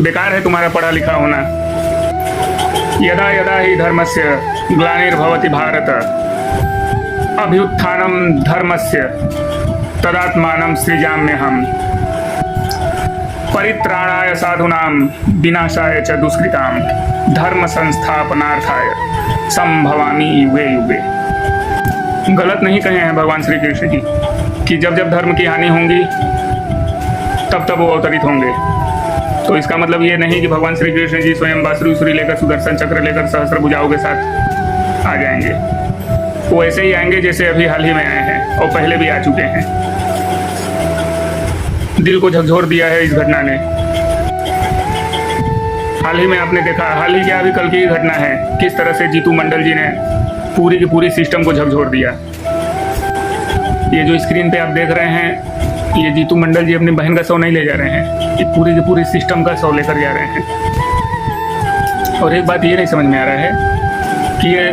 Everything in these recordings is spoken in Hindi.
बेकार है तुम्हारा पढ़ा लिखा होना। यदा यदा ही धर्मस्य ग्लानिर्भवति भारत अभ्युत्थानं धर्मस्य तदात्मानं सृजाम्यहम् परित्राणाय साधूनां विनाशाय च दुष्कृतां धर्म संस्थापनार्थाय संभवामि युगे युगे। गलत नहीं कहे हैं भगवान श्री कृष्ण जी कि जब जब धर्म की हानि होंगी तब तब वो अवतरित होंगे। तो इसका मतलब ये नहीं कि भगवान श्री कृष्ण जी स्वयं बांसुरी लेकर सुदर्शन चक्र लेकर सहस्त्र भुजाओं के साथ आ जाएंगे। वो ऐसे ही आएंगे जैसे अभी हाल ही में आए हैं और पहले भी आ चुके हैं। दिल को झकझोर दिया है इस घटना ने। हाल ही में आपने देखा, हाल ही क्या अभी कल की घटना है, किस तरह से जीतू मंडल जी ने पूरी की पूरी सिस्टम को झकझोर दिया। ये जो स्क्रीन पे आप देख रहे हैं, ये जीतू मंडल जी अपनी बहन का शव नहीं ले जा रहे हैं, ये पूरी की पूरी सिस्टम का शव लेकर जा रहे हैं। और एक बात ये नहीं समझ में आ रहा है कि ये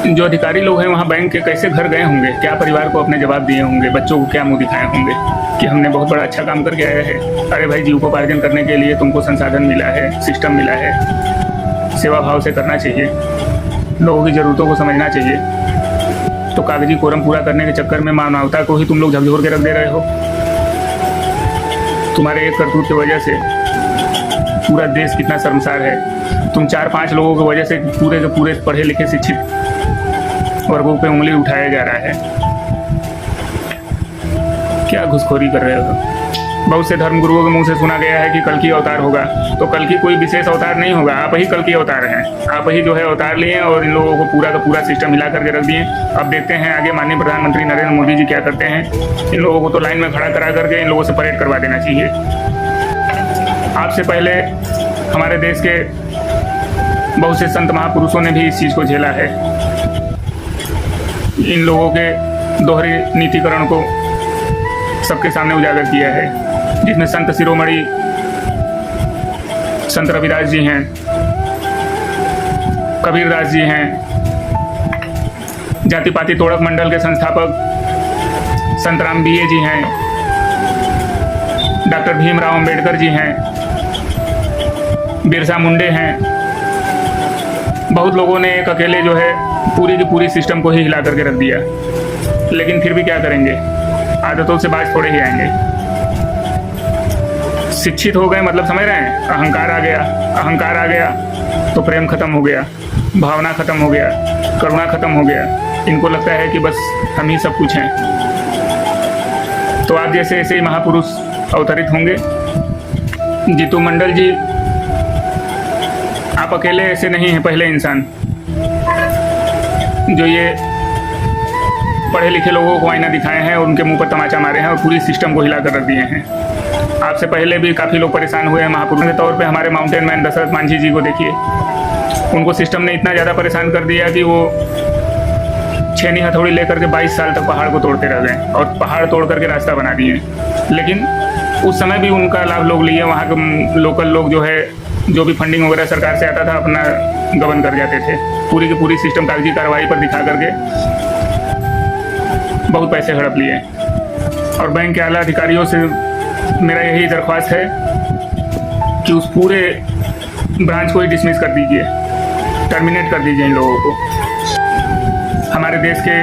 जो अधिकारी लोग हैं वहाँ बैंक के कैसे घर गए होंगे, क्या परिवार को अपने जवाब दिए होंगे, बच्चों को क्या मुंह दिखाए होंगे कि हमने बहुत बड़ा अच्छा काम करके आया है। अरे भाई, जीविकोपार्जन करने के लिए तुमको संसाधन मिला है, सिस्टम मिला है, सेवा भाव से करना चाहिए, लोगों की ज़रूरतों को समझना चाहिए। तो कागजी कोरम पूरा करने के चक्कर में मानवता को ही तुम लोग झकझोर के रख दे रहे हो। तुम्हारे एक करतूत की वजह से पूरा देश कितना शर्मसार है। तुम 4-5 लोगों की वजह से पूरे के पूरे पढ़े लिखे शिक्षित वर्गों पे उंगली उठाया जा रहा है। क्या घुसखोरी कर रहे हो। बहुत से धर्मगुरुओं के मुंह से सुना गया है कि कल की अवतार होगा, तो कल की कोई विशेष अवतार नहीं होगा, आप ही कल की अवतार हैं। आप ही जो है अवतार लिए और इन लोगों को पूरा का पूरा सिस्टम हिला करके रख दिए। अब देखते हैं आगे माननीय प्रधानमंत्री नरेंद्र मोदी जी क्या करते हैं। इन लोगों को तो लाइन में खड़ा करा करके इन लोगों से परेड करवा देना चाहिए। आपसे पहले हमारे देश के बहुत से संत महापुरुषों ने भी इस चीज़ को झेला है। इन लोगों के दोहरे नीतिकरण को सबके सामने उजागर किया है, जिसमें संत शिरोमणि संत रविदास जी हैं, कबीरदास जी हैं, जाति पाति तोड़क मंडल के संस्थापक संत राम बीए जी हैं, डॉक्टर भीमराव अंबेडकर जी हैं, बिरसा मुंडे हैं। बहुत लोगों ने एक अकेले जो है पूरी की पूरी सिस्टम को ही हिला करके रख दिया। लेकिन फिर भी क्या करेंगे, आदतों से बाज थोड़े ही आएंगे। शिक्षित हो गए मतलब समझ रहे हैं, अहंकार आ गया। अहंकार आ गया तो प्रेम खत्म हो गया, भावना खत्म हो गया, करुणा खत्म हो गया। इनको लगता है कि बस हम ही सब कुछ हैं। तो आप जैसे ऐसे ही महापुरुष अवतरित होंगे। जीतू मंडल जी, आप अकेले ऐसे नहीं हैं पहले इंसान जो ये पढ़े लिखे लोगों को आईना दिखाए हैं और उनके मुंह पर तमाचा मारे हैं और पूरी सिस्टम को हिला कर रख दिए हैं। आपसे पहले भी काफ़ी लोग परेशान हुए हैं महापुरुष के तौर पे। हमारे माउंटेन मैन दशरथ मांझी जी को देखिए, उनको सिस्टम ने इतना ज़्यादा परेशान कर दिया कि वो छेनी हथौड़ी लेकर के 22 साल तक पहाड़ को तोड़ते रह गए और पहाड़ तोड़ करके रास्ता बना दिए। लेकिन उस समय भी उनका लाभ लोग लिए। वहाँ के लोकल लोग जो है, जो भी फंडिंग वगैरह सरकार से आता था, अपना गबन कर जाते थे। पूरी की पूरी सिस्टम कागजी कार्रवाई पर दिखा करके बहुत पैसे हड़प लिए। और बैंक के आला अधिकारियों से मेरा यही दरख्वास्त है कि उस पूरे ब्रांच को ही डिसमिस कर दीजिए, टर्मिनेट कर दीजिए इन लोगों को। हमारे देश के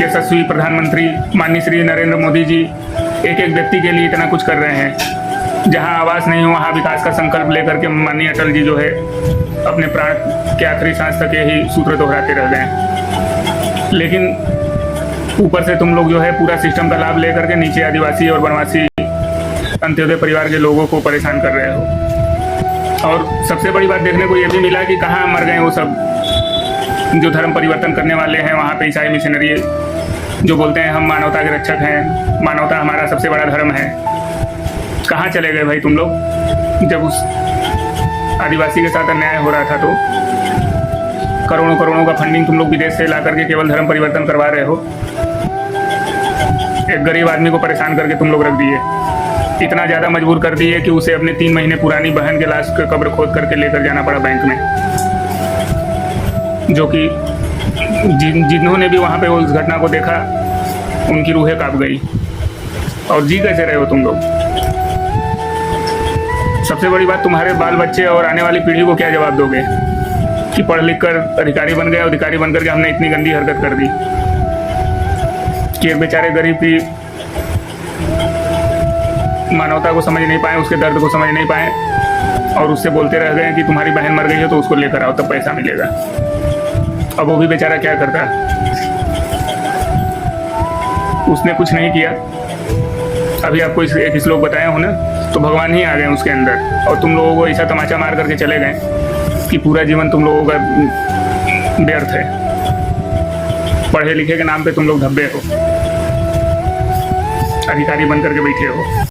यशस्वी प्रधानमंत्री माननीय श्री नरेंद्र मोदी जी एक एक व्यक्ति के लिए इतना कुछ कर रहे हैं। जहां आवास नहीं हो वहां विकास का संकल्प लेकर के माननीय अटल जी जो है अपने प्राण के आखिरी सांस तक यही सूत्र दोहराते रह गए। लेकिन ऊपर से तुम लोग जो है पूरा सिस्टम का लाभ लेकर के नीचे आदिवासी और वनवासी अंत्योदय परिवार के लोगों को परेशान कर रहे हो। और सबसे बड़ी बात देखने को ये भी मिला कि कहाँ मर गए वो सब जो धर्म परिवर्तन करने वाले हैं। वहाँ पे ईसाई मिशनरी जो बोलते हैं हम मानवता के रक्षक हैं, मानवता हमारा सबसे बड़ा धर्म है, कहाँ चले गए भाई तुम लोग? जब उस आदिवासी के साथ अन्याय हो रहा था तो करोड़ों करोड़ों का फंडिंग तुम लोग विदेश से ला करके केवल धर्म परिवर्तन करवा रहे हो। एक गरीब आदमी को परेशान करके तुम लोग रख दिए, इतना ज़्यादा मजबूर कर दिए कि उसे अपने 3 महीने पुरानी बहन के लाश की कब्र खोद करके लेकर जाना पड़ा बैंक में। जो कि जिन्होंने भी वहाँ पे उस घटना को देखा उनकी रूहें कांप गई। और जी कैसे रहे हो तुम लोग? सबसे बड़ी बात, तुम्हारे बाल बच्चे और आने वाली पीढ़ी को क्या जवाब दोगे कि पढ़ लिख कर अधिकारी बन गए, अधिकारी बन करके हमने इतनी गंदी हरकत कर दी कि एक बेचारे गरीब की मानवता को समझ नहीं पाए, उसके दर्द को समझ नहीं पाए और उससे बोलते रह गए कि तुम्हारी बहन मर गई है तो उसको लेकर आओ तब पैसा मिलेगा। अब वो भी बेचारा क्या करता, उसने कुछ नहीं किया। अभी आपको एक श्लोक बताया हूँ ना, तो भगवान ही आ गए उसके अंदर और तुम लोगों को ऐसा तमाचा मार करके चले गए कि पूरा जीवन तुम लोगों का व्यर्थ है। पढ़े लिखे के नाम पे तुम लोग धब्बे हो, अधिकारी बन करके बैठे हो।